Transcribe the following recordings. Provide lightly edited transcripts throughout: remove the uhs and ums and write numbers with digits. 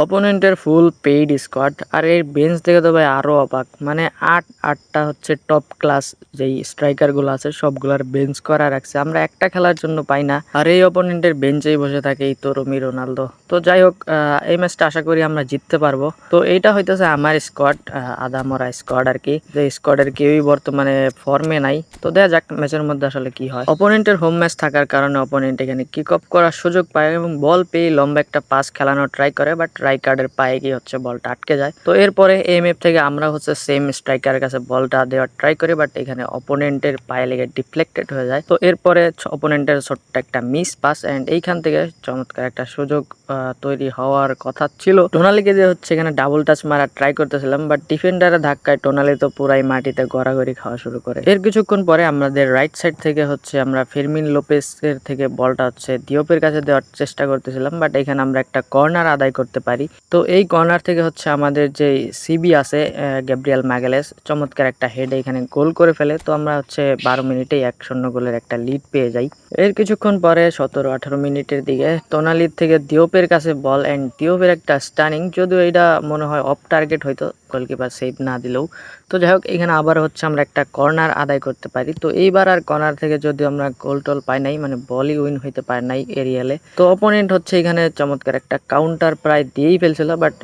অপোনেন্টের ফুল paid squad আর এর bench থেকে তো ভাই আরো অবাক, মানে আটটা হচ্ছে টপ ক্লাস যেই স্ট্রাইকার গুলো আছে সবগুলার বেঞ্চ করা রাখছে। আমরা একটা খেলার জন্য পাই না, আর এই অপোনেন্টের বেঞ্চেই বসে থাকে এই তরুমি রোনালদো। তো যাই হোক, এই ম্যাচটা আশা করি আমরা জিততে পারবো। তো এইটা হইতেছে আমার স্কোয়াড, আদামরা স্কোয়াড আর কি, যে স্কোয়াডের কেউই বর্তমানে ফর্মে নাই। তো দেখা যাক ম্যাচের মধ্যে আসলে কি হয়। অপোনেন্টের হোম ম্যাচ থাকার কারণে অপোনেন্ট এখানে কিক অফ করার সুযোগ পায় এবং বল পেয়ে লম্বা একটা পাস খেলানোর ট্রাই করে, বাট রাইকার্ডের পায়ে গিয়ে হচ্ছে বলটা আটকে যায়। তো এরপরে এই ম্যাপ থেকে আমরা হচ্ছে সেম স্ট্রাইকারের কাছে বলটা দেওয়ার ট্রাই করি, বাট এখানে অপোনেন্টের পায়ে লেগে ডিফ্লেক্টেড হয়ে যায়। তো এরপরে অপোনেন্টের ছোট্ট একটা মিস পাস এন্ড এইখান থেকে চমৎকার একটা সুযোগ তৈরি হওয়ার কথা ছিল। টোনালিকে দিয়ে হচ্ছে এখানে ডাবল টাচ মারার ট্রাই করতেছিলাম, বাট ডিফেন্ডারের ধাক্কায় টোনালি তো পুরাই মাটিতে গড়াগড়ি খাওয়া শুরু করে। এর কিছুক্ষণ পরে আমাদের রাইট সাইড থেকে হচ্ছে আমরা ফেরমিন লোপেসের থেকে বলটা হচ্ছে দিওপের কাছে দেওয়ার চেষ্টা করতেছিলাম, বাট এখানে আমরা একটা কর্নার আদায় করতে পারি। তো এই কর্নার থেকে হচ্ছে আমাদের যে সিবি আছে গ্যাব্রিয়েল ম্যাগালেস চমৎকার একটা হেড এখানে গোল করে ফেলে। তো আমরা হচ্ছে 12 মিনিটেই 1-0 গোলের একটা লিড পেয়ে যাই। এর কিছুক্ষণ পরে 17-18 মিনিটের দিকে টোনালির থেকে দিওপের কাছে বল এন্ড দিওপের একটা স্টানিং, যদিও এটা মনে হয় অফ টার্গেট হয়তো, গোলকিপার সেভ না দিলেও। তো যাই হোক, এখানে আবার হচ্ছে আমরা একটা কর্নার আদায় করতে পারি। তো এইবার আর কর্নার থেকে যদি আমরা গোল টোল পাই নাই, মানে বলই উইন হইতে পারে নাই এরিয়ালে। তো অপোনেন্ট হচ্ছে এখানে চমৎকার একটা কাউন্টার প্রায় দিয়েই ফেলছিল, বাট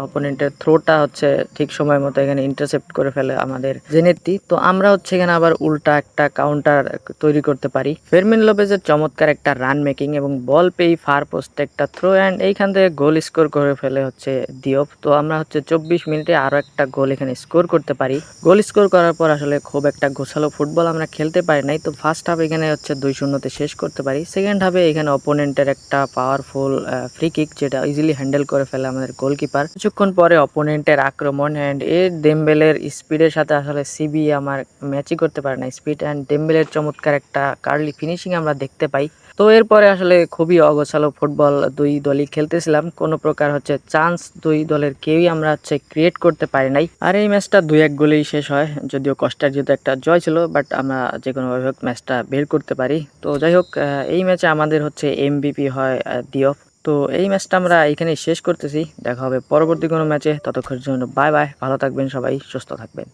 অপোনেন্টের থ্রোটা হচ্ছে ঠিক সময় মতো এখানে ইন্টারসেপ্ট করে ফেলে আমাদের জেনেত্তি। তো আমরা হচ্ছে এখানে আবার উল্টা একটা কাউন্টার তৈরি করতে পারি। ফেরমিন লোপেজের চমৎকার একটা রান মেকিং এবং বল পেয়ে ফার পোস্টে একটা থ্রো অ্যান্ড এইখান থেকে গোল স্কোর করে ফেলে হচ্ছে দিওপ। তো আমরা হচ্ছে 24 মিনিটে আরো একটা গোল এখানে স্কোর করতে পারি। গোল স্কোর করার পর আসলে খুব একটা গোছালো ফুটবল আমরা খেলতে পারি নাই। তো ফার্স্ট হাফ এখানে হচ্ছে 2-0 শেষ করতে পারি। সেকেন্ড হাফে এখানে অপোনেন্টের একটা পাওয়ারফুল ফ্রি কিক যেটা ইজিলি হ্যান্ডেল করে ফেলে আমাদের গোলকিপার। কিছুক্ষণ পরে অপোনেন্টের আক্রমণ অ্যান্ড এর ডেম্বেলের স্পিডের সাথে আসলে সিবি আমার ম্যাচই করতে পারে না। স্পিড অ্যান্ড ডেম্বেলের চমৎকার একটা কার্লি ফিনিশিং আমরা দেখতে পাই। তো এরপরে আসলে খুবই অগোছালো ফুটবল দুই দলই খেলতেছিলাম, কোনো প্রকার হচ্ছে চান্স দুই দলের কেউই আমরা হচ্ছে ক্রিয়েট করতে পারি নাই। আর এই ম্যাচটা 2-1 গোলেই শেষ হয়, যদিও কষ্টের যেহেতু একটা জয় ছিল, বাট আমরা যে কোনোভাবে হোক ম্যাচটা বের করতে পারি। তো যাই হোক, এই ম্যাচে আমাদের হচ্ছে এমভিপি হয় দিওপ। তো এই ম্যাচটা আমরা এখানেই শেষ করতেছি, দেখা হবে পরবর্তী কোনো ম্যাচে। ততক্ষণের জন্য বাই বাই, ভালো থাকবেন সবাই, সুস্থ থাকবেন।